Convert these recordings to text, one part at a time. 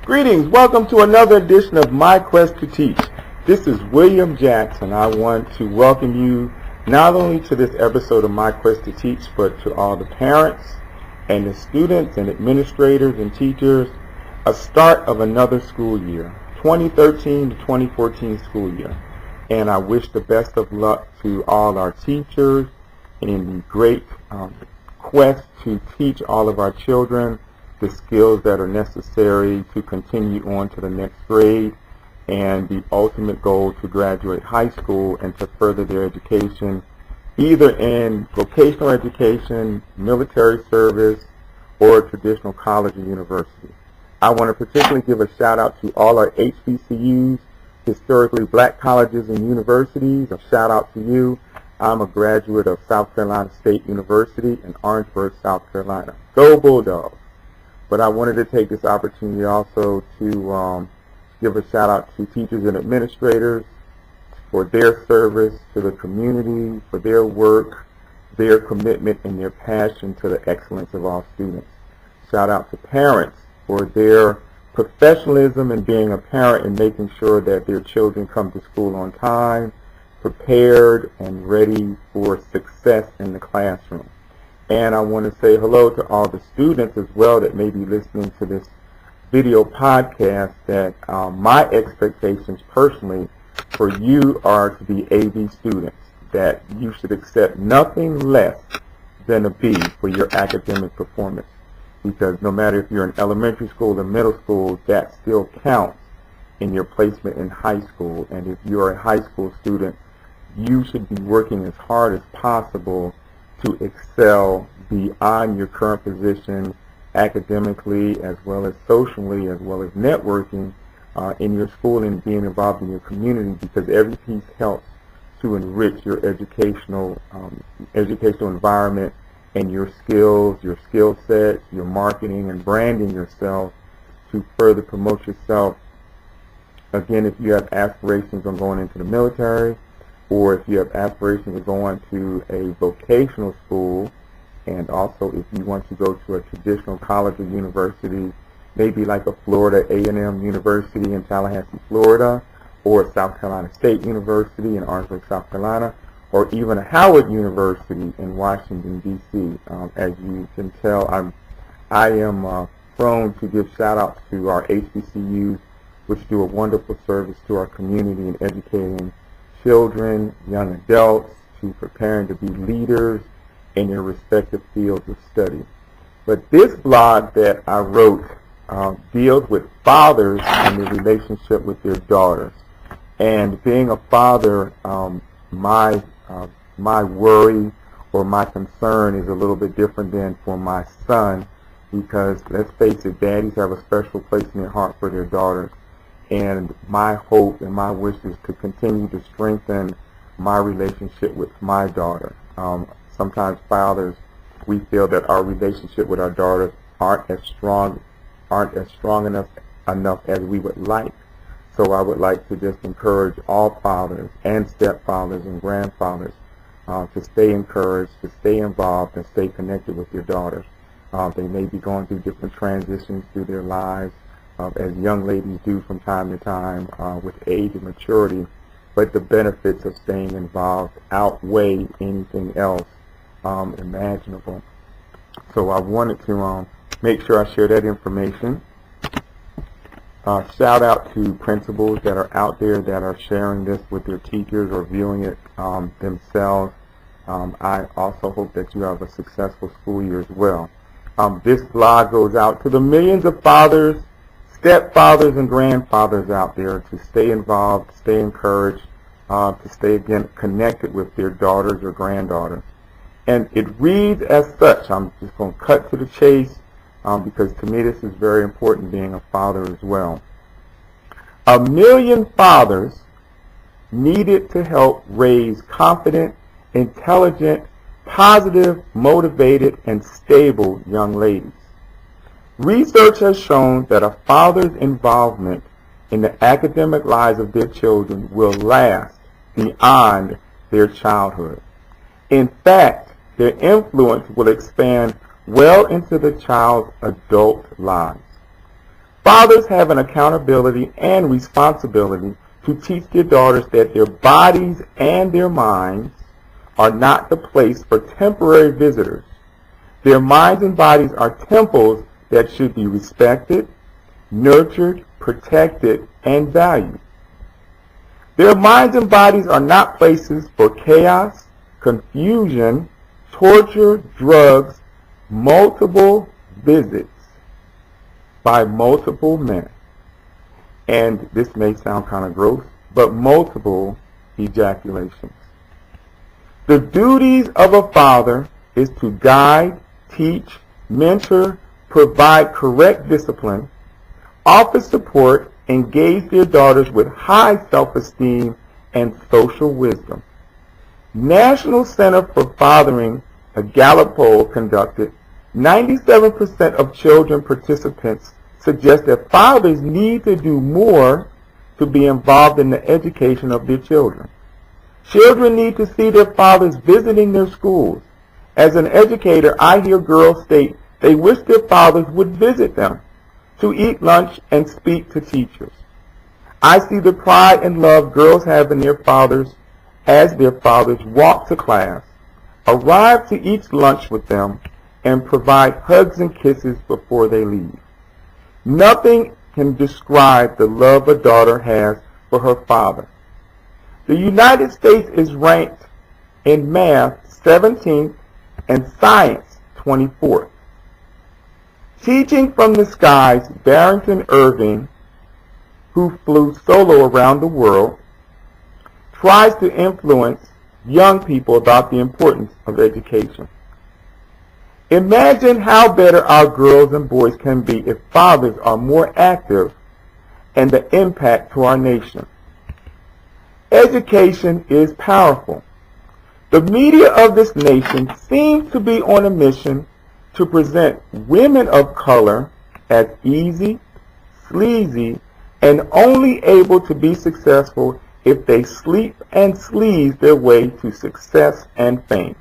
Greetings, welcome to another edition of My Quest to Teach. This is William Jackson. I want to welcome you not only to this episode of My Quest to Teach, but to all the parents and the students and administrators and teachers, a start of another school year, 2013 to 2014 school year. And I wish the best of luck to all our teachers in the great quest to teach all of our children the skills that are necessary to continue on to the next grade, and the ultimate goal to graduate high school and to further their education, either in vocational education, military service, or traditional college or university. I want to particularly give a shout out to all our HBCUs, historically black colleges and universities. A shout out to you. I'm a graduate of South Carolina State University in Orangeburg, South Carolina. Go Bulldogs! But I wanted to take this opportunity also to give a shout out to teachers and administrators for their service to the community, for their work, their commitment, and their passion to the excellence of all students. Shout out to parents for their professionalism in being a parent and making sure that their children come to school on time, prepared, and ready for success in the classroom. And I want to say hello to all the students as well that may be listening to this video podcast, that my expectations personally for you are to be AV students, that you should accept nothing less than a B for your academic performance. Because no matter if you're in elementary school or middle school, that still counts in your placement in high school. And if you're a high school student, you should be working as hard as possible to excel beyond your current position academically, as well as socially, as well as networking in your school and being involved in your community, because every piece helps to enrich your educational environment and your skills, your skill sets, your marketing and branding yourself to further promote yourself. Again, if you have aspirations on going into the military, or if you have aspirations of going to a vocational school, and also if you want to go to a traditional college or university, maybe like a Florida A&M University in Tallahassee, Florida, or South Carolina State University in Orangeburg, South Carolina, or even a Howard University in Washington, D.C. As you can tell, I am prone to give shout-outs to our HBCUs, which do a wonderful service to our community in educating children, young adults, to preparing to be leaders in their respective fields of study. But this blog that I wrote deals with fathers and their relationship with their daughters. And being a father, my worry or my concern is a little bit different than for my son, because let's face it, daddies have a special place in their heart for their daughters. And my hope and my wish is to continue to strengthen my relationship with my daughter. Sometimes fathers, we feel that our relationship with our daughters aren't as strong enough as we would like. So I would like to just encourage all fathers and stepfathers and grandfathers to stay encouraged, to stay involved, and stay connected with your daughters. They may be going through different transitions through their lives, as young ladies do from time to time with age and maturity, but the benefits of staying involved outweigh anything else imaginable. So I wanted to make sure I share that information. Shout out to principals that are out there that are sharing this with their teachers or viewing it themselves. I also hope that you have a successful school year as well. This blog goes out to the millions of fathers, stepfathers, and grandfathers out there to stay involved, stay encouraged, to stay again connected with their daughters or granddaughters. And it reads as such. I'm just going to cut to the chase because to me this is very important, being a father as well. 1 million fathers needed to help raise confident, intelligent, positive, motivated, and stable young ladies. Research has shown that a father's involvement in the academic lives of their children will last beyond their childhood. In fact, their influence will expand well into the child's adult lives. Fathers have an accountability and responsibility to teach their daughters that their bodies and their minds are not the place for temporary visitors. Their minds and bodies are temples that should be respected, nurtured, protected, and valued. Their minds and bodies are not places for chaos, confusion, torture, drugs, multiple visits by multiple men. And this may sound kind of gross, but multiple ejaculations. The duties of a father is to guide, teach, mentor, provide correct discipline, offer support, engage their daughters with high self-esteem and social wisdom. National Center for Fathering, a Gallup poll conducted, 97% of children participants suggest that fathers need to do more to be involved in the education of their children. Children need to see their fathers visiting their schools. As an educator, I hear girls state they wish their fathers would visit them to eat lunch and speak to teachers. I see the pride and love girls have in their fathers as their fathers walk to class, arrive to eat lunch with them, and provide hugs and kisses before they leave. Nothing can describe the love a daughter has for her father. The United States is ranked in math 17th and science 24th. Teaching from the Skies, Barrington Irving, who flew solo around the world, tries to influence young people about the importance of education. Imagine how better our girls and boys can be if fathers are more active and the impact to our nation. Education is powerful. The media of this nation seems to be on a mission to present women of color as easy, sleazy, and only able to be successful if they sleep and sleaze their way to success and fame.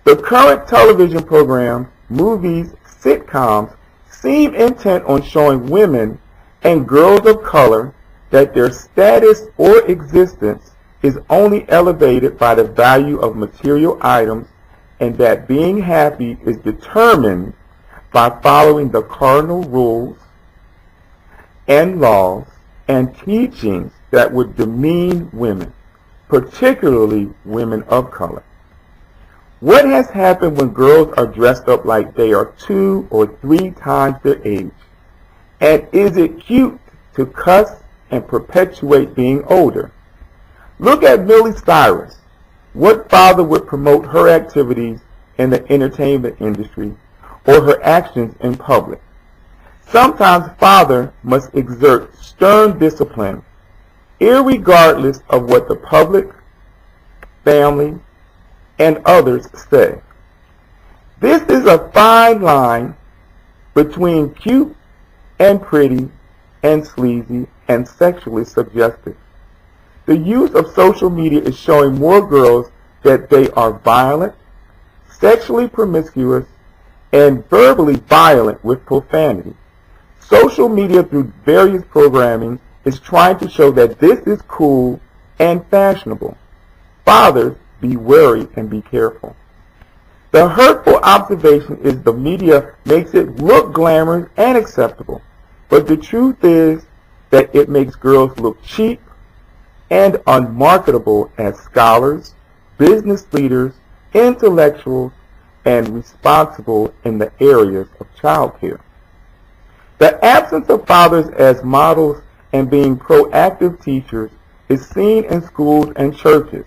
The current television programs, movies, sitcoms seem intent on showing women and girls of color that their status or existence is only elevated by the value of material items and that being happy is determined by following the cardinal rules and laws and teachings that would demean women, particularly women of color. What has happened when girls are dressed up like they are 2 or 3 times their age? And is it cute to cuss and perpetuate being older? Look at Miley Cyrus. What father would promote her activities in the entertainment industry or her actions in public? Sometimes father must exert stern discipline, irregardless of what the public, family, and others say. This is a fine line between cute and pretty and sleazy and sexually suggestive. The use of social media is showing more girls that they are violent, sexually promiscuous, and verbally violent with profanity. Social media through various programming is trying to show that this is cool and fashionable. Fathers, be wary and be careful. The hurtful observation is the media makes it look glamorous and acceptable, but the truth is that it makes girls look cheap and unmarketable as scholars, business leaders, intellectuals, and responsible in the areas of childcare. The absence of fathers as models and being proactive teachers is seen in schools and churches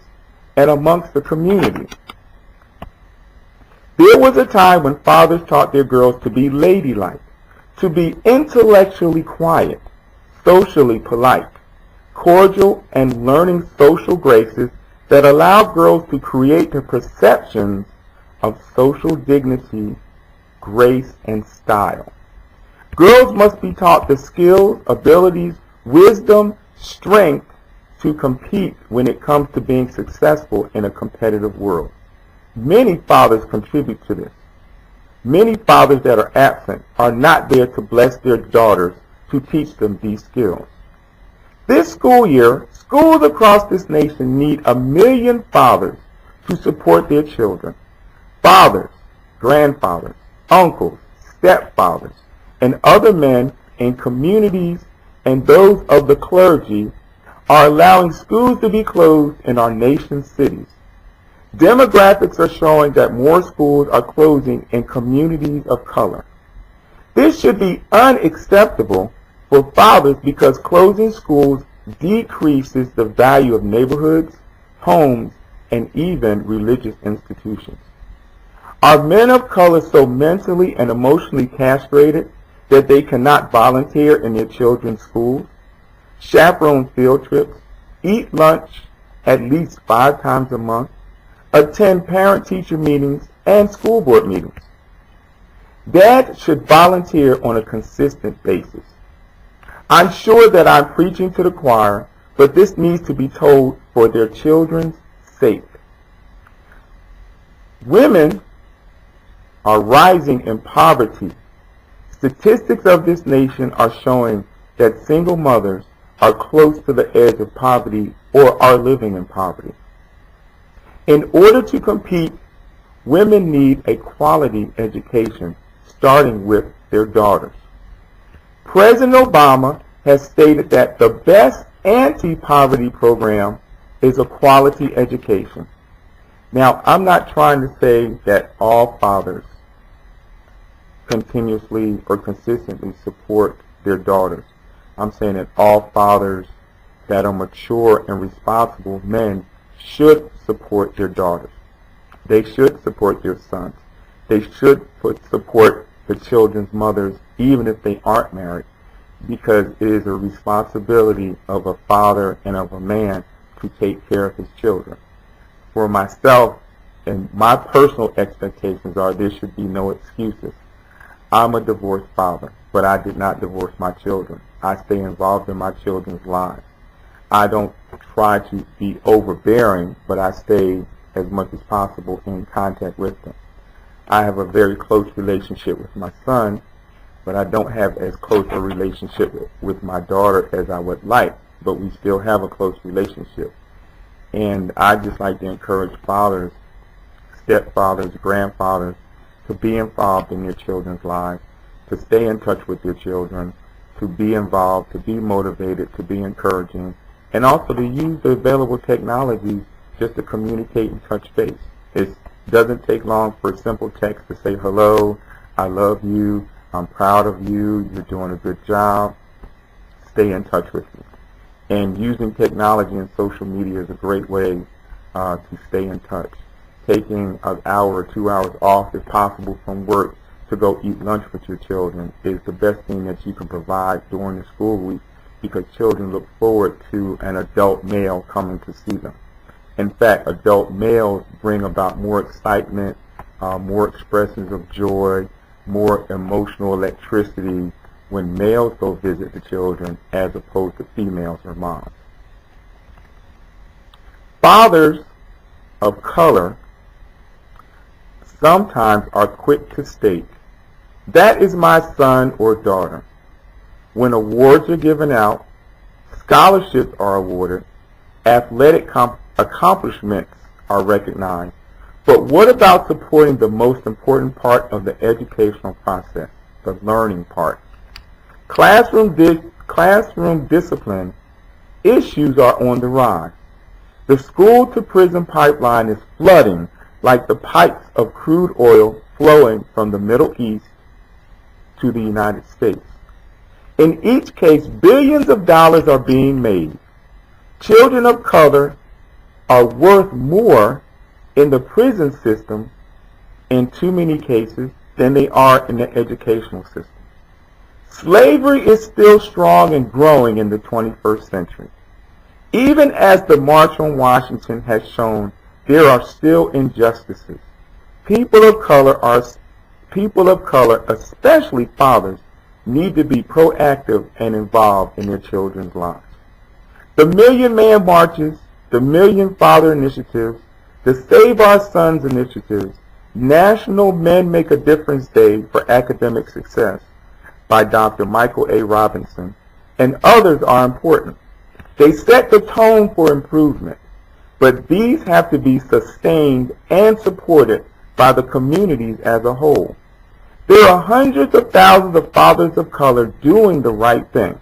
and amongst the community. There was a time when fathers taught their girls to be ladylike, to be intellectually quiet, socially polite, cordial, and learning social graces that allow girls to create the perceptions of social dignity, grace, and style. Girls must be taught the skills, abilities, wisdom, strength to compete when it comes to being successful in a competitive world. Many fathers contribute to this. Many fathers that are absent are not there to bless their daughters to teach them these skills. This school year, schools across this nation need 1 million fathers to support their children. Fathers, grandfathers, uncles, stepfathers, and other men in communities and those of the clergy are allowing schools to be closed in our nation's cities. Demographics are showing that more schools are closing in communities of color. This should be unacceptable for fathers because closing schools decreases the value of neighborhoods, homes, and even religious institutions. Are men of color so mentally and emotionally castrated that they cannot volunteer in their children's schools, chaperone field trips, eat lunch at least 5 times a month, attend parent-teacher meetings and school board meetings? Dads should volunteer on a consistent basis. I'm sure that I'm preaching to the choir, but this needs to be told for their children's sake. Women are rising in poverty. Statistics of this nation are showing that single mothers are close to the edge of poverty or are living in poverty. In order to compete, women need a quality education, starting with their daughters. President Obama has stated that the best anti-poverty program is a quality education. Now, I'm not trying to say that all fathers continuously or consistently support their daughters. I'm saying that all fathers that are mature and responsible men should support their daughters. They should support their sons. They should support the children's mothers, even if they aren't married, because it is a responsibility of a father and of a man to take care of his children. For myself, and my personal expectations are there should be no excuses. I'm a divorced father, but I did not divorce my children. I stay involved in my children's lives. I don't try to be overbearing, but I stay as much as possible in contact with them. I have a very close relationship with my son, but I don't have as close a relationship with my daughter as I would like, but we still have a close relationship. And I just like to encourage fathers, stepfathers, grandfathers, to be involved in their children's lives, to stay in touch with their children, to be involved, to be motivated, to be encouraging, and also to use the available technologies just to communicate and touch base. It doesn't take long for a simple text to say, hello, I love you, I'm proud of you, you're doing a good job, stay in touch with me. And using technology and social media is a great way to stay in touch. Taking an hour or 2 hours off, if possible, from work to go eat lunch with your children is the best thing that you can provide during the school week, because children look forward to an adult male coming to see them. In fact, adult males bring about more excitement, more expressions of joy, more emotional electricity when males go visit the children as opposed to females or moms. Fathers of color sometimes are quick to state, that is my son or daughter. When awards are given out, scholarships are awarded, athletic accomplishments are recognized, but what about supporting the most important part of the educational process, the learning part? Classroom discipline issues are on the rise. The school-to-prison pipeline is flooding like the pipes of crude oil flowing from the Middle East to the United States. In each case, billions of dollars are being made. Children of color are worth more in the prison system in too many cases than they are in the educational system. Slavery is still strong and growing in the 21st century. Even as the March on Washington has shown, there are still injustices. People of color, especially fathers, need to be proactive and involved in their children's lives. The Million Man Marches, the Million Father Initiatives, the Save Our Sons initiatives, National Men Make a Difference Day for Academic Success by Dr. Michael A. Robinson, and others are important. They set the tone for improvement, but these have to be sustained and supported by the communities as a whole. There are hundreds of thousands of fathers of color doing the right thing,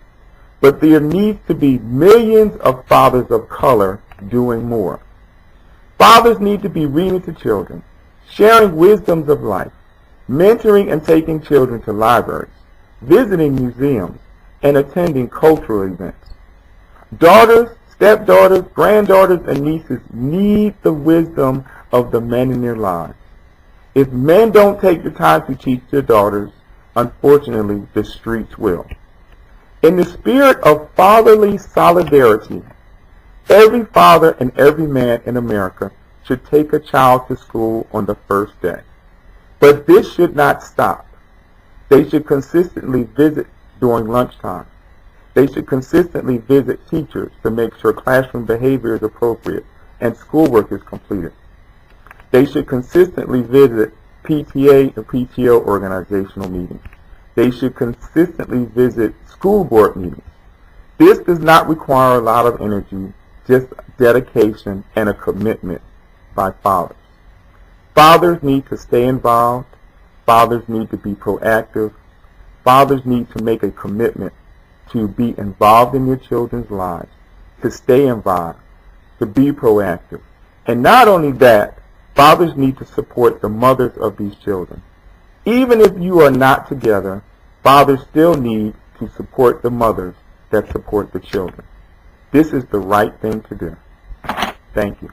but there needs to be millions of fathers of color doing more. Fathers need to be reading to children, sharing wisdoms of life, mentoring and taking children to libraries, visiting museums, and attending cultural events. Daughters, stepdaughters, granddaughters, and nieces need the wisdom of the men in their lives. If men don't take the time to teach their daughters, unfortunately, the streets will. In the spirit of fatherly solidarity, every father and every man in America should take a child to school on the first day. But this should not stop. They should consistently visit during lunchtime. They should consistently visit teachers to make sure classroom behavior is appropriate and schoolwork is completed. They should consistently visit PTA and PTO organizational meetings. They should consistently visit school board meetings. This does not require a lot of energy, just dedication and a commitment by fathers. Fathers need to stay involved. Fathers need to be proactive. Fathers need to make a commitment to be involved in their children's lives, to stay involved, to be proactive. And not only that, fathers need to support the mothers of these children. Even if you are not together, fathers still need to support the mothers that support the children. This is the right thing to do. Thank you.